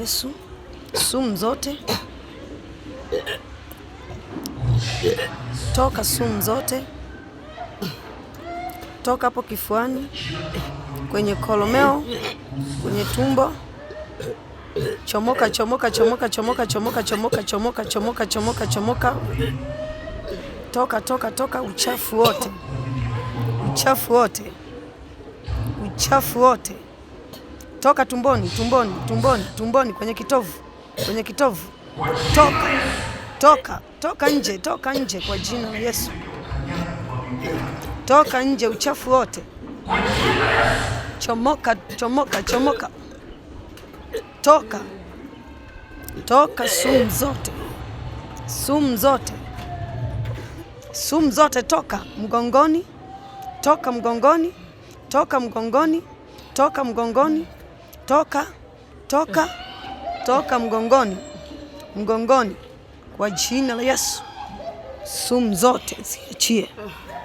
Yesu. Sumu zote toka, sumu zote toka hapo kifuani, kwenye kolomeo, kwenye tumbo. Chomoka, chomoka, chomoka, chomoka, chomoka, chomoka, chomoka, chomoka, chomoka, chomoka. Toka, toka, toka uchafu wote. Uchafu wote. Uchafu wote. Toka tumboni, tumboni, tumboni, tumboni, kwenye kitovu. Kwenye kitovu. Toka. Toka, toka nje, toka nje kwa jina la Yesu. Toka nje uchafu wote. Chomoka, chomoka, chomoka. Toka. Toka sumu zote. Sumu zote. Sumu zote toka mgongoni. Toka mgongoni. Toka mgongoni. Toka mgongoni. Toka. Toka. Toka mgongoni. Mgongoni kwa jina la Yesu. Sumu zote ziachie.